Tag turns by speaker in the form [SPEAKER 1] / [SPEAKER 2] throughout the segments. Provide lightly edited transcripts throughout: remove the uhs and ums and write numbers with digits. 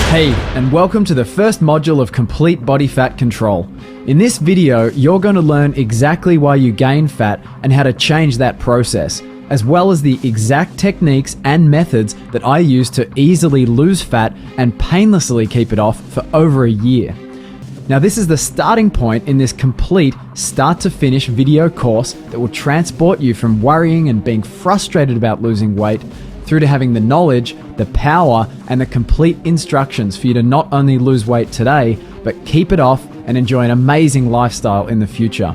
[SPEAKER 1] Hey, and welcome to the first module of Complete Body Fat Control. In this video, you're going to learn exactly why you gain fat and how to change that process, as well as the exact techniques and methods that I use to easily lose fat and painlessly keep it off for over a year. Now, this is the starting point in this complete start-to-finish video course that will transport you from worrying and being frustrated about losing weight through to having the knowledge, the power, and the complete instructions for you to not only lose weight today, but keep it off and enjoy an amazing lifestyle in the future.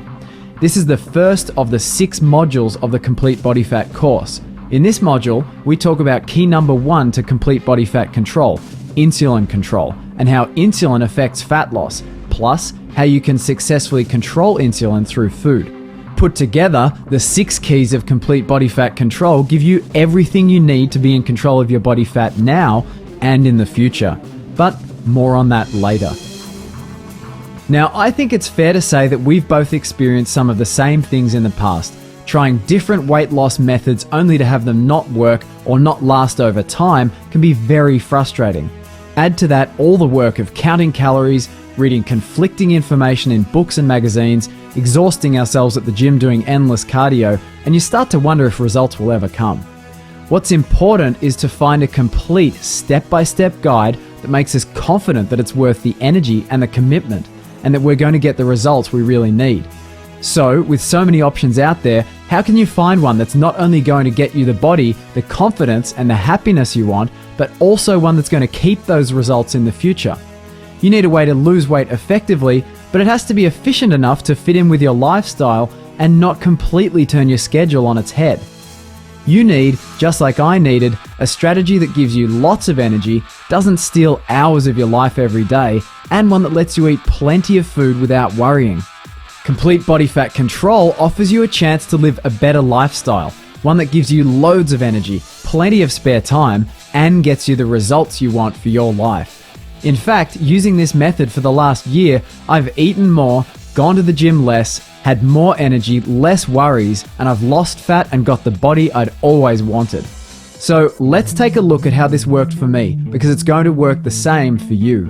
[SPEAKER 1] This is the first of the 6 modules of the Complete Body Fat course. In this module, we talk about key number 1 to complete body fat control, insulin control, and how insulin affects fat loss, plus how you can successfully control insulin through food. Put together, the 6 keys of complete body fat control give you everything you need to be in control of your body fat now and in the future. But more on that later. Now, I think it's fair to say that we've both experienced some of the same things in the past, trying different weight loss methods only to have them not work or not last over time can be very frustrating. Add to that all the work of counting calories, reading conflicting information in books and magazines, exhausting ourselves at the gym doing endless cardio, and you start to wonder if results will ever come. What's important is to find a complete step-by-step guide that makes us confident that it's worth the energy and the commitment, and that we're going to get the results we really need. So, with so many options out there, how can you find one that's not only going to get you the body, the confidence, and the happiness you want, but also one that's going to keep those results in the future? You need a way to lose weight effectively, but it has to be efficient enough to fit in with your lifestyle and not completely turn your schedule on its head. You need, just like I needed, a strategy that gives you lots of energy, doesn't steal hours of your life every day, and one that lets you eat plenty of food without worrying. Complete Body Fat Control offers you a chance to live a better lifestyle, one that gives you loads of energy, plenty of spare time, and gets you the results you want for your life. In fact, using this method for the last year, I've eaten more, gone to the gym less, had more energy, less worries, and I've lost fat and got the body I'd always wanted. So let's take a look at how this worked for me, because it's going to work the same for you.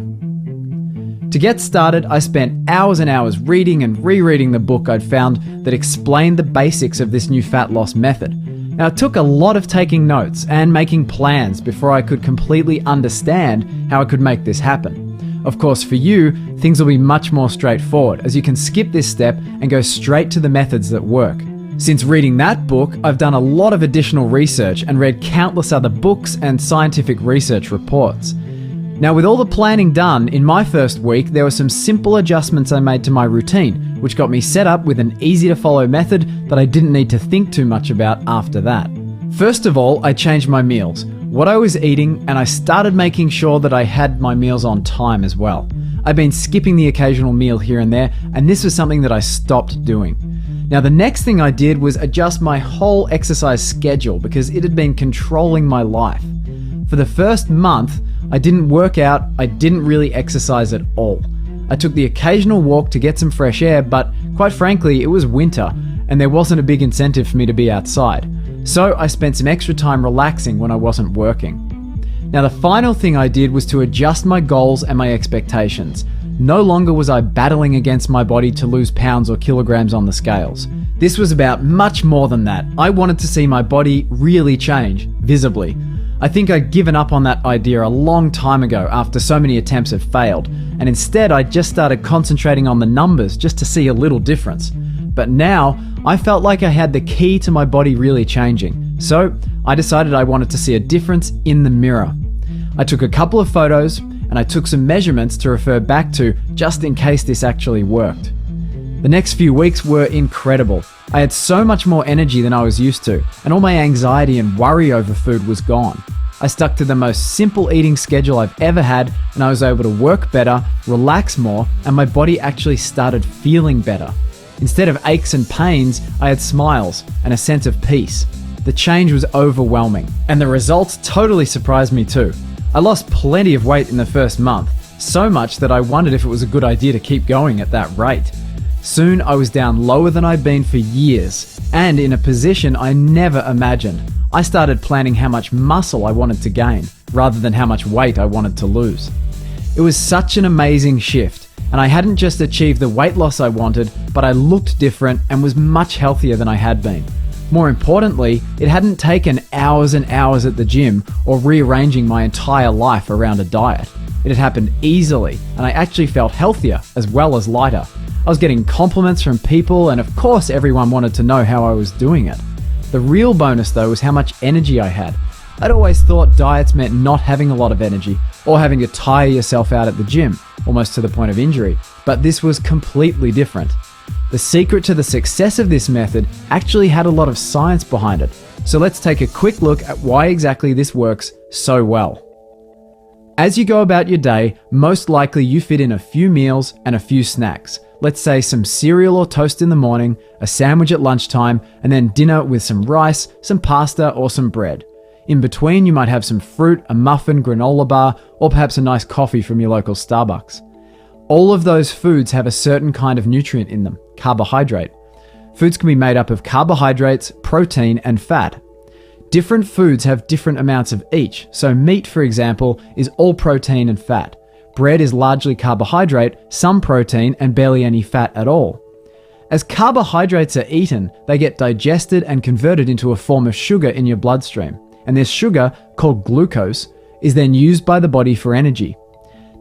[SPEAKER 1] To get started, I spent hours and hours reading and rereading the book I'd found that explained the basics of this new fat loss method. Now, it took a lot of taking notes and making plans before I could completely understand how I could make this happen. Of course, for you, things will be much more straightforward, as you can skip this step and go straight to the methods that work. Since reading that book, I've done a lot of additional research and read countless other books and scientific research reports. Now, with all the planning done, in my first week, there were some simple adjustments I made to my routine, which got me set up with an easy-to-follow method that I didn't need to think too much about after that. First of all, I changed my meals, what I was eating, and I started making sure that I had my meals on time as well. I've been skipping the occasional meal here and there, and this was something that I stopped doing. Now, the next thing I did was adjust my whole exercise schedule because it had been controlling my life. For the first month, I didn't work out, I didn't really exercise at all. I took the occasional walk to get some fresh air, but quite frankly, it was winter and there wasn't a big incentive for me to be outside. So I spent some extra time relaxing when I wasn't working. Now, the final thing I did was to adjust my goals and my expectations. No longer was I battling against my body to lose pounds or kilograms on the scales. This was about much more than that. I wanted to see my body really change, visibly. I think I'd given up on that idea a long time ago after so many attempts had failed, and instead I just started concentrating on the numbers just to see a little difference. But now, I felt like I had the key to my body really changing, so I decided I wanted to see a difference in the mirror. I took a couple of photos, and I took some measurements to refer back to just in case this actually worked. The next few weeks were incredible. I had so much more energy than I was used to, and all my anxiety and worry over food was gone. I stuck to the most simple eating schedule I've ever had, and I was able to work better, relax more, and my body actually started feeling better. Instead of aches and pains, I had smiles and a sense of peace. The change was overwhelming, and the results totally surprised me too. I lost plenty of weight in the first month, so much that I wondered if it was a good idea to keep going at that rate. Soon I was down lower than I'd been for years, and in a position I never imagined. I started planning how much muscle I wanted to gain, rather than how much weight I wanted to lose. It was such an amazing shift, and I hadn't just achieved the weight loss I wanted, but I looked different and was much healthier than I had been. More importantly, it hadn't taken hours and hours at the gym or rearranging my entire life around a diet. It had happened easily, and I actually felt healthier as well as lighter. I was getting compliments from people, and of course everyone wanted to know how I was doing it. The real bonus though was how much energy I had. I'd always thought diets meant not having a lot of energy or having to tire yourself out at the gym, almost to the point of injury, but this was completely different. The secret to the success of this method actually had a lot of science behind it, so let's take a quick look at why exactly this works so well. As you go about your day, most likely you fit in a few meals and a few snacks. Let's say some cereal or toast in the morning, a sandwich at lunchtime, and then dinner with some rice, some pasta, or some bread. In between, you might have some fruit, a muffin, granola bar, or perhaps a nice coffee from your local Starbucks. All of those foods have a certain kind of nutrient in them, carbohydrate. Foods can be made up of carbohydrates, protein, and fat. Different foods have different amounts of each, so meat, for example, is all protein and fat. Bread is largely carbohydrate, some protein, and barely any fat at all. As carbohydrates are eaten, they get digested and converted into a form of sugar in your bloodstream, and this sugar, called glucose, is then used by the body for energy.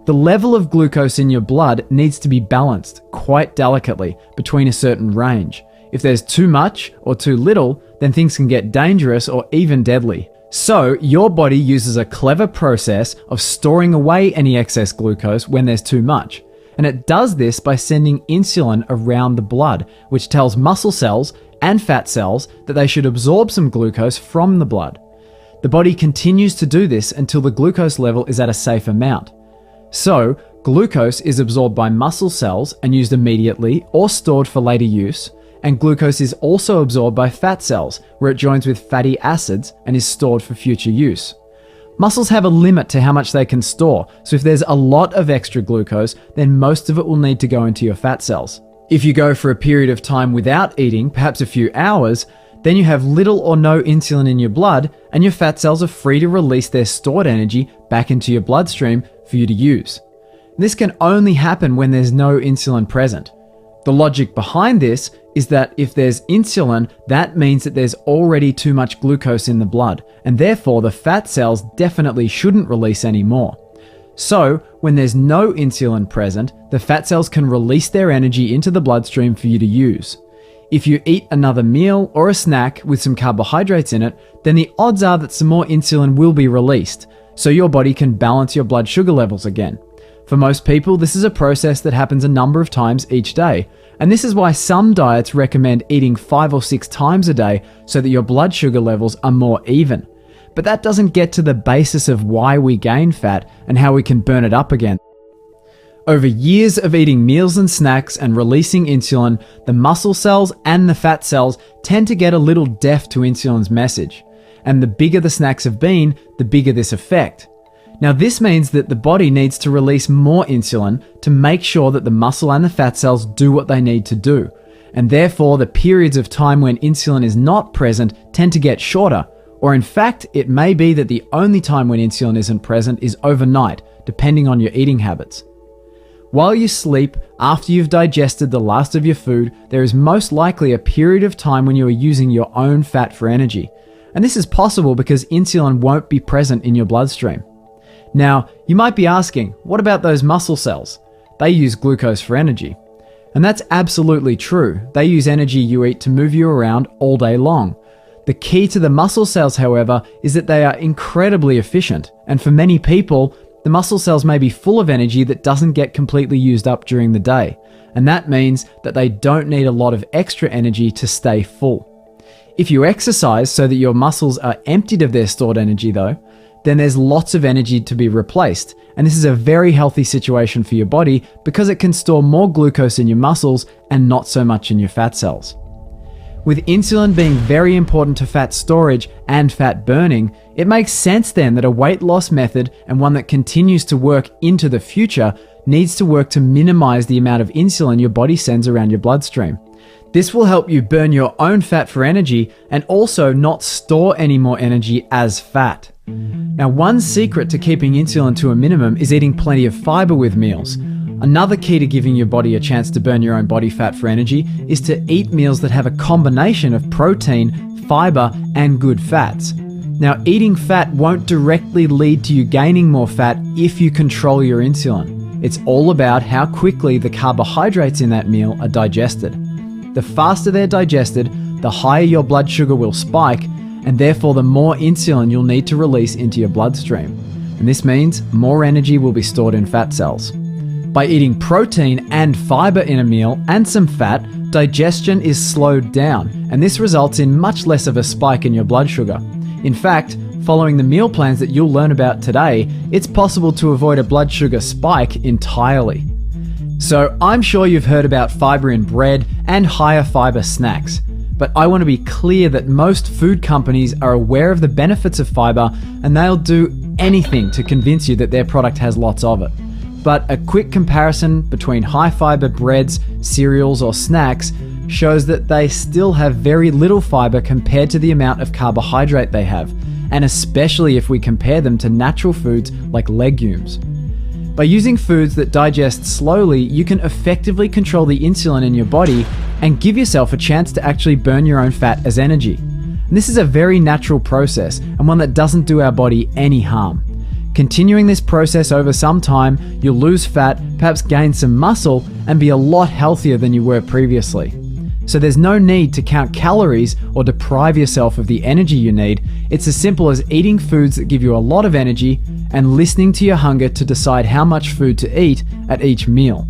[SPEAKER 1] The level of glucose in your blood needs to be balanced quite delicately between a certain range. If there's too much or too little, then things can get dangerous or even deadly. So your body uses a clever process of storing away any excess glucose when there's too much. And it does this by sending insulin around the blood, which tells muscle cells and fat cells that they should absorb some glucose from the blood. The body continues to do this until the glucose level is at a safe amount. So, glucose is absorbed by muscle cells and used immediately or stored for later use, and glucose is also absorbed by fat cells, where it joins with fatty acids and is stored for future use. Muscles have a limit to how much they can store, so if there's a lot of extra glucose, then most of it will need to go into your fat cells. If you go for a period of time without eating, perhaps a few hours, then you have little or no insulin in your blood, and your fat cells are free to release their stored energy back into your bloodstream for you to use. This can only happen when there's no insulin present. The logic behind this is that if there's insulin, that means that there's already too much glucose in the blood, and therefore the fat cells definitely shouldn't release any more. So, when there's no insulin present, the fat cells can release their energy into the bloodstream for you to use. If you eat another meal or a snack with some carbohydrates in it, then the odds are that some more insulin will be released, so your body can balance your blood sugar levels again. For most people, this is a process that happens a number of times each day, and this is why some diets recommend eating 5 or 6 times a day so that your blood sugar levels are more even. But that doesn't get to the basis of why we gain fat and how we can burn it up again. Over years of eating meals and snacks and releasing insulin, the muscle cells and the fat cells tend to get a little deaf to insulin's message. And the bigger the snacks have been, the bigger this effect. Now this means that the body needs to release more insulin to make sure that the muscle and the fat cells do what they need to do. And therefore the periods of time when insulin is not present tend to get shorter. Or in fact, it may be that the only time when insulin isn't present is overnight, depending on your eating habits. While you sleep, after you've digested the last of your food, there is most likely a period of time when you are using your own fat for energy. And this is possible because insulin won't be present in your bloodstream. Now, you might be asking, what about those muscle cells? They use glucose for energy. And that's absolutely true. They use energy you eat to move you around all day long. The key to the muscle cells, however, is that they are incredibly efficient. And for many people, the muscle cells may be full of energy that doesn't get completely used up during the day. And that means that they don't need a lot of extra energy to stay full. If you exercise so that your muscles are emptied of their stored energy though, then there's lots of energy to be replaced. And this is a very healthy situation for your body because it can store more glucose in your muscles and not so much in your fat cells. With insulin being very important to fat storage and fat burning, it makes sense then that a weight loss method, and one that continues to work into the future, needs to work to minimize the amount of insulin your body sends around your bloodstream. This will help you burn your own fat for energy and also not store any more energy as fat. Now, one secret to keeping insulin to a minimum is eating plenty of fiber with meals. Another key to giving your body a chance to burn your own body fat for energy is to eat meals that have a combination of protein, fiber, and good fats. Now, eating fat won't directly lead to you gaining more fat if you control your insulin. It's all about how quickly the carbohydrates in that meal are digested. The faster they're digested, the higher your blood sugar will spike, and therefore the more insulin you'll need to release into your bloodstream. And this means more energy will be stored in fat cells. By eating protein and fiber in a meal and some fat, digestion is slowed down, and this results in much less of a spike in your blood sugar. In fact, following the meal plans that you'll learn about today, it's possible to avoid a blood sugar spike entirely. So I'm sure you've heard about fiber in bread and higher fiber snacks, but I want to be clear that most food companies are aware of the benefits of fiber and they'll do anything to convince you that their product has lots of it. But a quick comparison between high fiber breads, cereals, or snacks shows that they still have very little fiber compared to the amount of carbohydrate they have, and especially if we compare them to natural foods like legumes. By using foods that digest slowly, you can effectively control the insulin in your body and give yourself a chance to actually burn your own fat as energy. And this is a very natural process and one that doesn't do our body any harm. Continuing this process over some time, you'll lose fat, perhaps gain some muscle, and be a lot healthier than you were previously. So there's no need to count calories or deprive yourself of the energy you need. It's as simple as eating foods that give you a lot of energy and listening to your hunger to decide how much food to eat at each meal.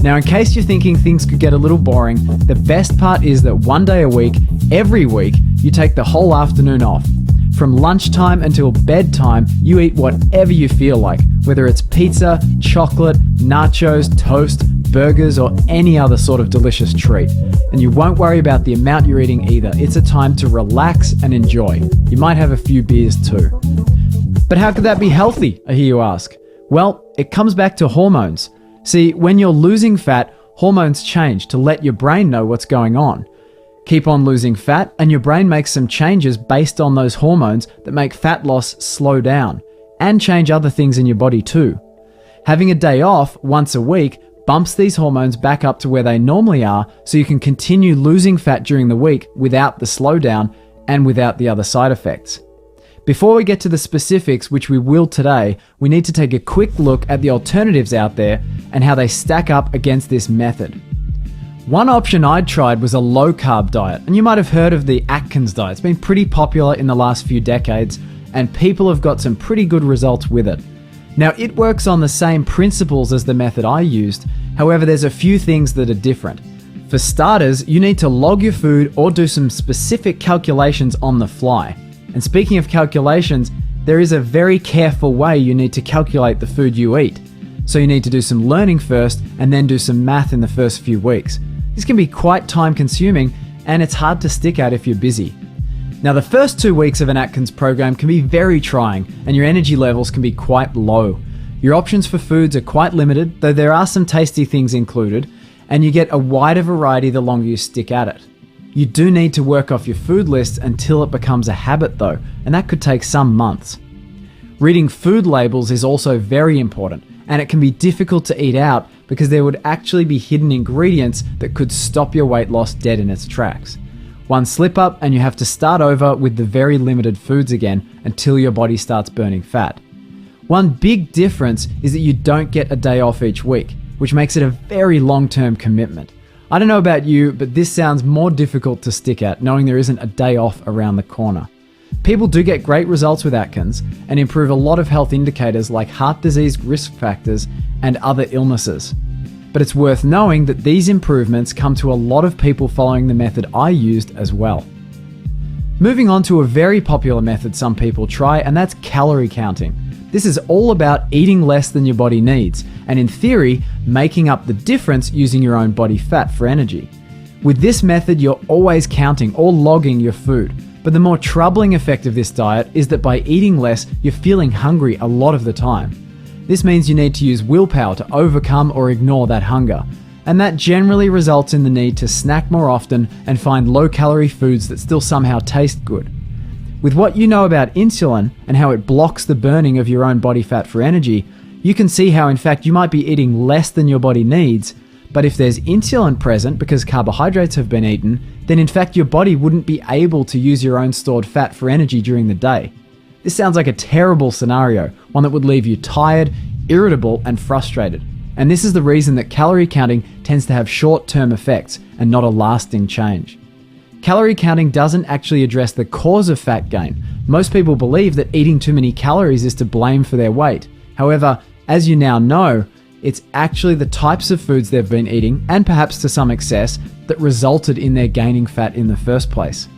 [SPEAKER 1] Now, in case you're thinking things could get a little boring, the best part is that one day a week, every week, you take the whole afternoon off. From lunchtime until bedtime, you eat whatever you feel like, whether it's pizza, chocolate, nachos, toast, burgers, or any other sort of delicious treat. And you won't worry about the amount you're eating either. It's a time to relax and enjoy. You might have a few beers too. But how could that be healthy, I hear you ask? Well, it comes back to hormones. See, when you're losing fat, hormones change to let your brain know what's going on. Keep on losing fat and your brain makes some changes based on those hormones that make fat loss slow down and change other things in your body too. Having a day off once a week bumps these hormones back up to where they normally are so you can continue losing fat during the week without the slowdown and without the other side effects. Before we get to the specifics, which we will today, we need to take a quick look at the alternatives out there and how they stack up against this method. One option I'd tried was a low-carb diet, and you might have heard of the Atkins diet. It's been pretty popular in the last few decades, and people have got some pretty good results with it. Now, it works on the same principles as the method I used, however, there's a few things that are different. For starters, you need to log your food or do some specific calculations on the fly. And speaking of calculations, there is a very careful way you need to calculate the food you eat. So you need to do some learning first and then do some math in the first few weeks. This can be quite time consuming and it's hard to stick at if you're busy. Now, the first 2 weeks of an Atkins program can be very trying and your energy levels can be quite low. Your options for foods are quite limited, though there are some tasty things included, and you get a wider variety the longer you stick at it. You do need to work off your food list until it becomes a habit though, and that could take some months. Reading food labels is also very important, and it can be difficult to eat out because there would actually be hidden ingredients that could stop your weight loss dead in its tracks. One slip up and you have to start over with the very limited foods again until your body starts burning fat. One big difference is that you don't get a day off each week, which makes it a very long-term commitment. I don't know about you, but this sounds more difficult to stick at, knowing there isn't a day off around the corner. People do get great results with Atkins and improve a lot of health indicators like heart disease risk factors and other illnesses. But it's worth knowing that these improvements come to a lot of people following the method I used as well. Moving on to a very popular method some people try, and that's calorie counting. This is all about eating less than your body needs, and in theory, making up the difference using your own body fat for energy. With this method, you're always counting or logging your food. But the more troubling effect of this diet is that by eating less, you're feeling hungry a lot of the time. This means you need to use willpower to overcome or ignore that hunger. and that generally results in the need to snack more often and find low-calorie foods that still somehow taste good. With what you know about insulin and how it blocks the burning of your own body fat for energy, you can see how in fact you might be eating less than your body needs, but if there's insulin present because carbohydrates have been eaten, then in fact your body wouldn't be able to use your own stored fat for energy during the day. This sounds like a terrible scenario, one that would leave you tired, irritable, and frustrated. And this is the reason that calorie counting tends to have short-term effects and not a lasting change. Calorie counting doesn't actually address the cause of fat gain. Most people believe that eating too many calories is to blame for their weight. However, as you now know, it's actually the types of foods they've been eating, and perhaps to some excess, that resulted in their gaining fat in the first place.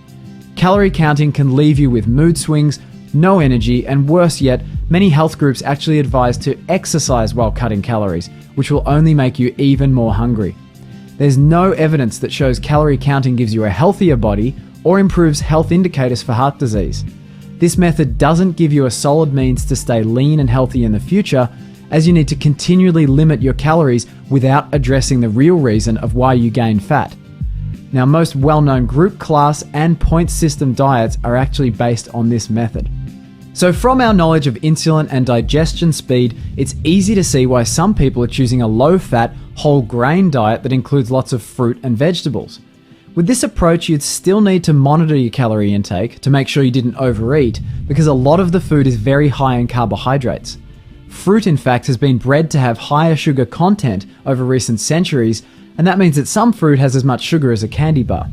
[SPEAKER 1] Calorie counting can leave you with mood swings, no energy, and worse yet, many health groups actually advise to exercise while cutting calories, which will only make you even more hungry. There's no evidence that shows calorie counting gives you a healthier body or improves health indicators for heart disease. This method doesn't give you a solid means to stay lean and healthy in the future, as you need to continually limit your calories without addressing the real reason of why you gain fat. Now, most well-known group class and point system diets are actually based on this method. So from our knowledge of insulin and digestion speed, it's easy to see why some people are choosing a low-fat, whole grain diet that includes lots of fruit and vegetables. With this approach, you'd still need to monitor your calorie intake to make sure you didn't overeat, because a lot of the food is very high in carbohydrates. Fruit, in fact, has been bred to have higher sugar content over recent centuries, and that means that some fruit has as much sugar as a candy bar.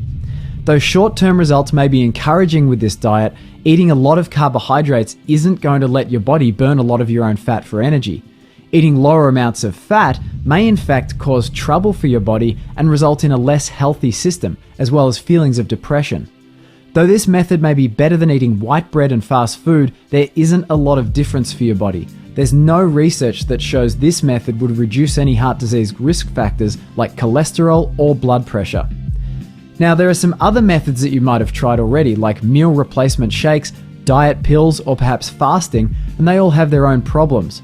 [SPEAKER 1] Though short-term results may be encouraging with this diet, eating a lot of carbohydrates isn't going to let your body burn a lot of your own fat for energy. Eating lower amounts of fat may in fact cause trouble for your body and result in a less healthy system, as well as feelings of depression. Though this method may be better than eating white bread and fast food, there isn't a lot of difference for your body. There's no research that shows this method would reduce any heart disease risk factors like cholesterol or blood pressure. Now, there are some other methods that you might have tried already, like meal replacement shakes, diet pills, or perhaps fasting, and they all have their own problems.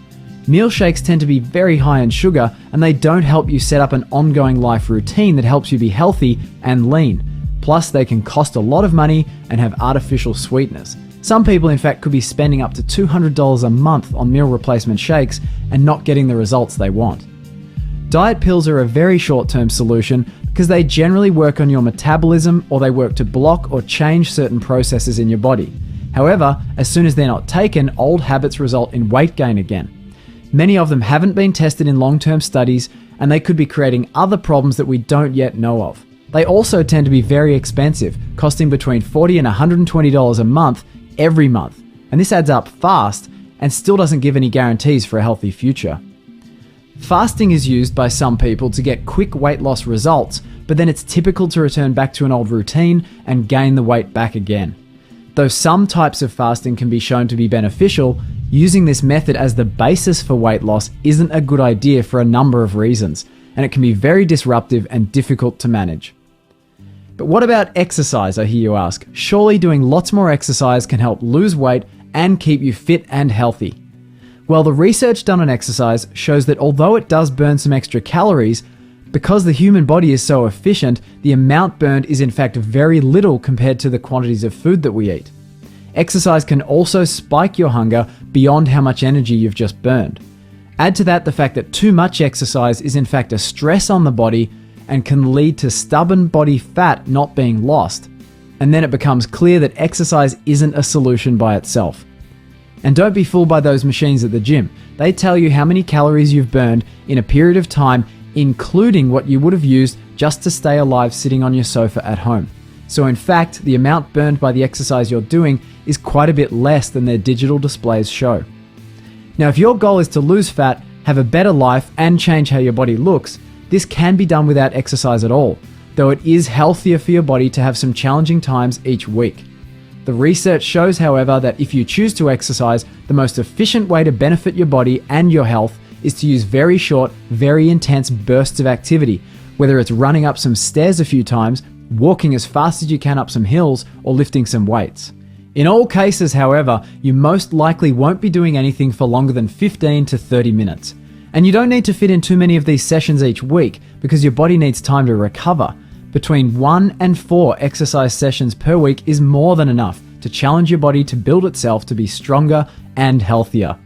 [SPEAKER 1] Meal shakes tend to be very high in sugar, and they don't help you set up an ongoing life routine that helps you be healthy and lean. Plus, they can cost a lot of money and have artificial sweeteners. Some people, in fact, could be spending up to $200 a month on meal replacement shakes and not getting the results they want. Diet pills are a very short-term solution because they generally work on your metabolism, or they work to block or change certain processes in your body. However, as soon as they're not taken, old habits result in weight gain again. Many of them haven't been tested in long-term studies, and they could be creating other problems that we don't yet know of. They also tend to be very expensive, costing between $40 and $120 a month every month, and this adds up fast and still doesn't give any guarantees for a healthy future. Fasting is used by some people to get quick weight loss results, but then it's typical to return back to an old routine and gain the weight back again. Though some types of fasting can be shown to be beneficial, using this method as the basis for weight loss isn't a good idea for a number of reasons, and it can be very disruptive and difficult to manage. But what about exercise, I hear you ask? Surely doing lots more exercise can help lose weight and keep you fit and healthy. Well, the research done on exercise shows that although it does burn some extra calories, because the human body is so efficient, the amount burned is in fact very little compared to the quantities of food that we eat. Exercise can also spike your hunger beyond how much energy you've just burned. Add to that the fact that too much exercise is in fact a stress on the body and can lead to stubborn body fat not being lost. And then it becomes clear that exercise isn't a solution by itself. And don't be fooled by those machines at the gym. They tell you how many calories you've burned in a period of time, including what you would have used just to stay alive sitting on your sofa at home. So in fact, the amount burned by the exercise you're doing is quite a bit less than their digital displays show. Now, if your goal is to lose fat, have a better life, and change how your body looks, this can be done without exercise at all, though it is healthier for your body to have some challenging times each week. The research shows, however, that if you choose to exercise, the most efficient way to benefit your body and your health is to use very short, very intense bursts of activity, whether it's running up some stairs a few times, walking as fast as you can up some hills, or lifting some weights. In all cases, however, you most likely won't be doing anything for longer than 15 to 30 minutes. And you don't need to fit in too many of these sessions each week because your body needs time to recover. Between 1 and 4 exercise sessions per week is more than enough to challenge your body to build itself to be stronger and healthier.